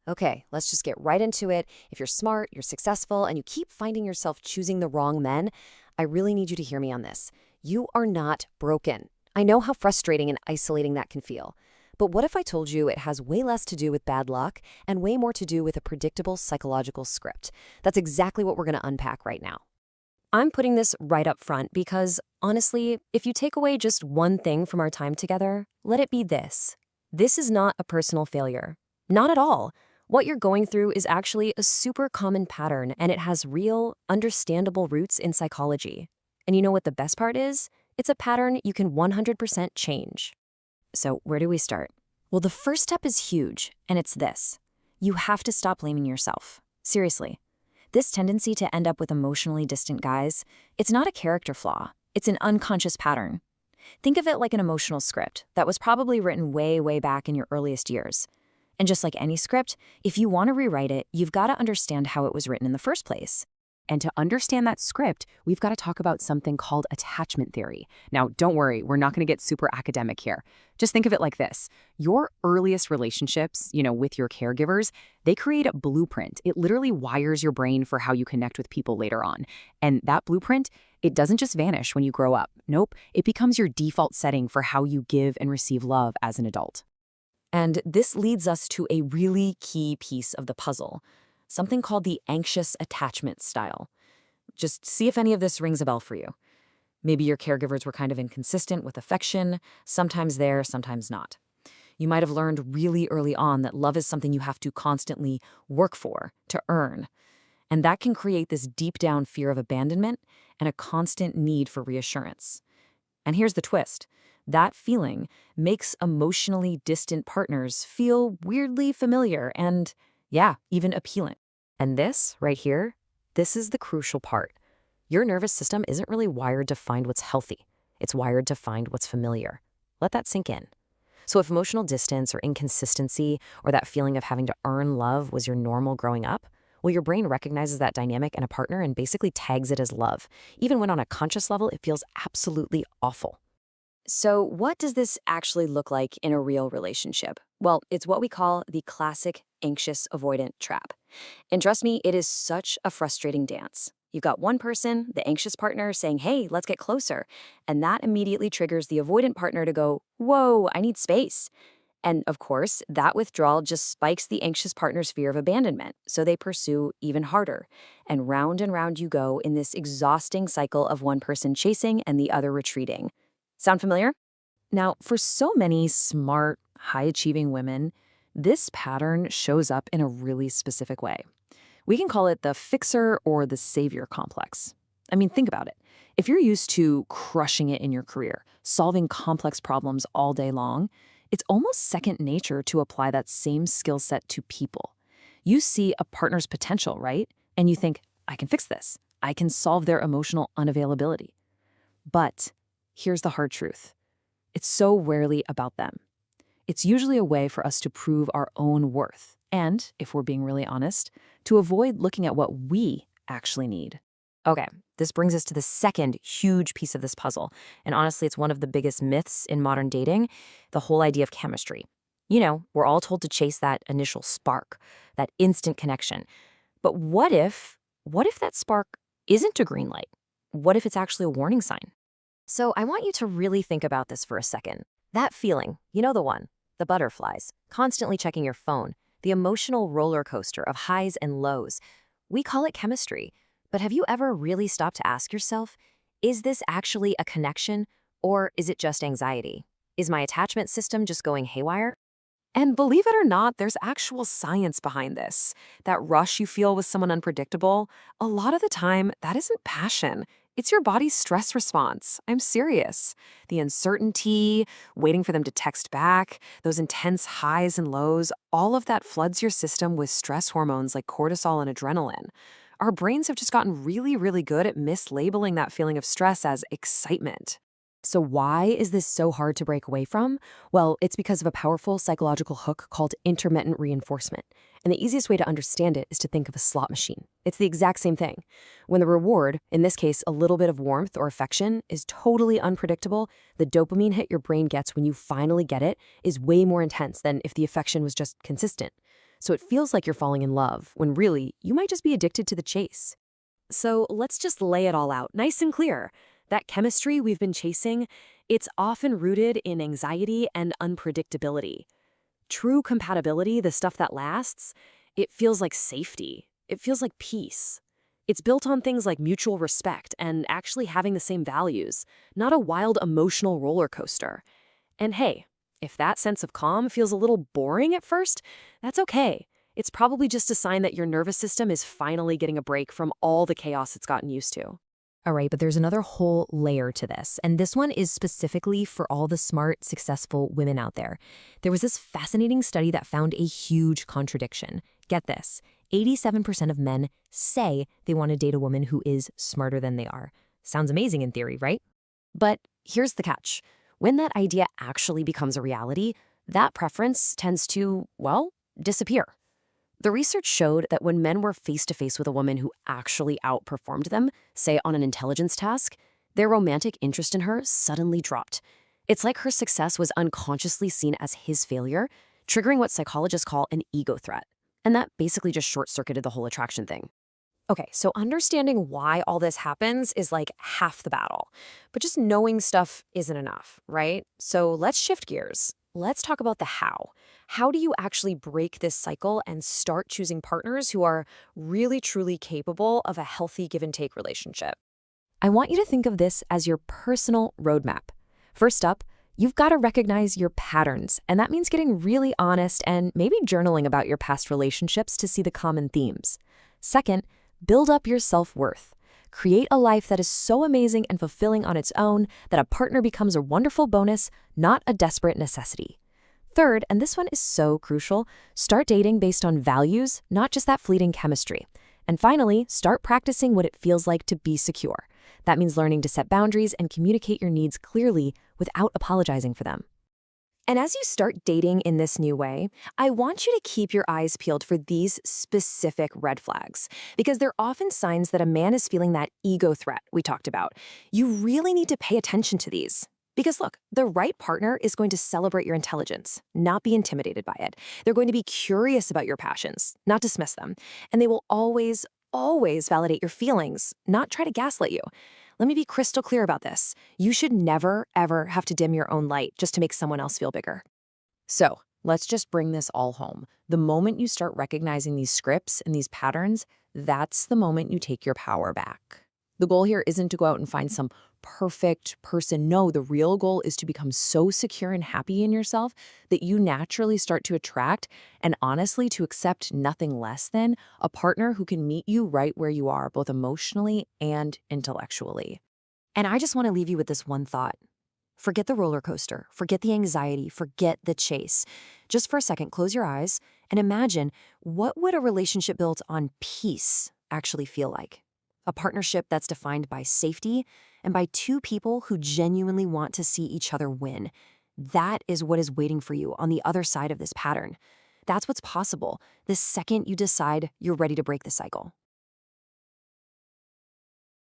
Okay, let's just get right into it. If you're smart, you're successful, and you keep finding yourself choosing the wrong men, I really need you to hear me on this. You are not broken. I know how frustrating and isolating that can feel. But what if I told you it has way less to do with bad luck and way more to do with a predictable psychological script? That's exactly what we're going to unpack right now. I'm putting this right up front because, honestly, if you take away just one thing from our time together, let it be this. This is not a personal failure. Not at all. What you're going through is actually a super common pattern, and it has real, understandable roots in psychology. And you know what the best part is? It's a pattern you can 100% change. So where do we start? Well, the first step is huge, and it's this. You have to stop blaming yourself. Seriously. This tendency to end up with emotionally distant guys, it's not a character flaw. It's an unconscious pattern. Think of it like an emotional script that was probably written way, way back in your earliest years. And just like any script, if you want to rewrite it, you've got to understand how it was written in the first place. And to understand that script, we've got to talk about something called attachment theory. Now, don't worry, we're not going to get super academic here. Just think of it like this. Your earliest relationships, with your caregivers, they create a blueprint. It literally wires your brain for how you connect with people later on. And that blueprint, it doesn't just vanish when you grow up. Nope, it becomes your default setting for how you give and receive love as an adult. And this leads us to a really key piece of the puzzle. Something called the anxious attachment style. Just see if any of this rings a bell for you. Maybe your caregivers were kind of inconsistent with affection, sometimes there, sometimes not. You might have learned really early on that love is something you have to constantly work for, to earn. And that can create this deep down fear of abandonment and a constant need for reassurance. And here's the twist. That feeling makes emotionally distant partners feel weirdly familiar and, yeah, even appealing. And this, right here, this is the crucial part. Your nervous system isn't really wired to find what's healthy. It's wired to find what's familiar. Let that sink in. So if emotional distance or inconsistency or that feeling of having to earn love was your normal growing up, well, your brain recognizes that dynamic in a partner and basically tags it as love, even when on a conscious level it feels absolutely awful. So what does this actually look like in a real relationship? Well, it's what we call the classic anxious avoidant trap. And trust me, it is such a frustrating dance. You've got one person, the anxious partner, saying, hey, let's get closer. And that immediately triggers the avoidant partner to go, whoa, I need space. And of course, that withdrawal just spikes the anxious partner's fear of abandonment. So they pursue even harder. And round you go in this exhausting cycle of one person chasing and the other retreating. Sound familiar? Now, for so many smart, high-achieving women, this pattern shows up in a really specific way. We can call it the fixer or the savior complex. I mean, think about it. If you're used to crushing it in your career, solving complex problems all day long, it's almost second nature to apply that same skill set to people. You see a partner's potential, right? And you think, I can fix this. I can solve their emotional unavailability. But here's the hard truth. It's so rarely about them. It's usually a way for us to prove our own worth and, if we're being really honest, to avoid looking at what we actually need. Okay, this brings us to the second huge piece of this puzzle. And honestly, it's one of the biggest myths in modern dating, the whole idea of chemistry. We're all told to chase that initial spark, that instant connection. But what if that spark isn't a green light? What if it's actually a warning sign? So I want you to really think about this for a second. That feeling, the one, the butterflies, constantly checking your phone, the emotional roller coaster of highs and lows. We call it chemistry. But have you ever really stopped to ask yourself, is this actually a connection or is it just anxiety? Is my attachment system just going haywire? And believe it or not, there's actual science behind this. That rush you feel with someone unpredictable, a lot of the time, that isn't passion. It's your body's stress response. I'm serious. The uncertainty, waiting for them to text back, those intense highs and lows, all of that floods your system with stress hormones like cortisol and adrenaline. Our brains have just gotten really, really good at mislabeling that feeling of stress as excitement. So why is this so hard to break away from? Well, it's because of a powerful psychological hook called intermittent reinforcement. And the easiest way to understand it is to think of a slot machine. It's the exact same thing. When the reward, in this case a little bit of warmth or affection, is totally unpredictable, the dopamine hit your brain gets when you finally get it is way more intense than if the affection was just consistent. So it feels like you're falling in love, when really, you might just be addicted to the chase. So let's just lay it all out, nice and clear. That chemistry we've been chasing, it's often rooted in anxiety and unpredictability. True compatibility, the stuff that lasts, it feels like safety. It feels like peace. It's built on things like mutual respect and actually having the same values, not a wild emotional roller coaster. And hey, if that sense of calm feels a little boring at first, that's okay. It's probably just a sign that your nervous system is finally getting a break from all the chaos it's gotten used to. All right, but there's another whole layer to this, and this one is specifically for all the smart, successful women out there. There was this fascinating study that found a huge contradiction. Get this, 87% of men say they want to date a woman who is smarter than they are. Sounds amazing in theory, right? But here's the catch. When that idea actually becomes a reality, that preference tends to, well, disappear. The research showed that when men were face-to-face with a woman who actually outperformed them, say on an intelligence task, their romantic interest in her suddenly dropped. It's like her success was unconsciously seen as his failure, triggering what psychologists call an ego threat. And that basically just short-circuited the whole attraction thing. Okay, so understanding why all this happens is like half the battle. But just knowing stuff isn't enough, right? So let's shift gears. Let's talk about the how. How do you actually break this cycle and start choosing partners who are really, truly capable of a healthy give and take relationship? I want you to think of this as your personal roadmap. First up, you've got to recognize your patterns, and that means getting really honest and maybe journaling about your past relationships to see the common themes. Second, build up your self-worth. Create a life that is so amazing and fulfilling on its own that a partner becomes a wonderful bonus, not a desperate necessity. Third, and this one is so crucial, start dating based on values, not just that fleeting chemistry. And finally, start practicing what it feels like to be secure. That means learning to set boundaries and communicate your needs clearly without apologizing for them. And as you start dating in this new way, I want you to keep your eyes peeled for these specific red flags, because they're often signs that a man is feeling that ego threat we talked about. You really need to pay attention to these. Because look, the right partner is going to celebrate your intelligence, not be intimidated by it. They're going to be curious about your passions, not dismiss them. And they will always, always validate your feelings, not try to gaslight you. Let me be crystal clear about this. You should never, ever have to dim your own light just to make someone else feel bigger. So let's just bring this all home. The moment you start recognizing these scripts and these patterns, that's the moment you take your power back. The goal here isn't to go out and find some perfect person. No, the real goal is to become so secure and happy in yourself that you naturally start to attract and honestly to accept nothing less than a partner who can meet you right where you are, both emotionally and intellectually. And I just want to leave you with this one thought. Forget the roller coaster, forget the anxiety, forget the chase. Just for a second, close your eyes and imagine, what would a relationship built on peace actually feel like? A partnership that's defined by safety and by two people who genuinely want to see each other win. That is what is waiting for you on the other side of this pattern. That's what's possible the second you decide you're ready to break the cycle.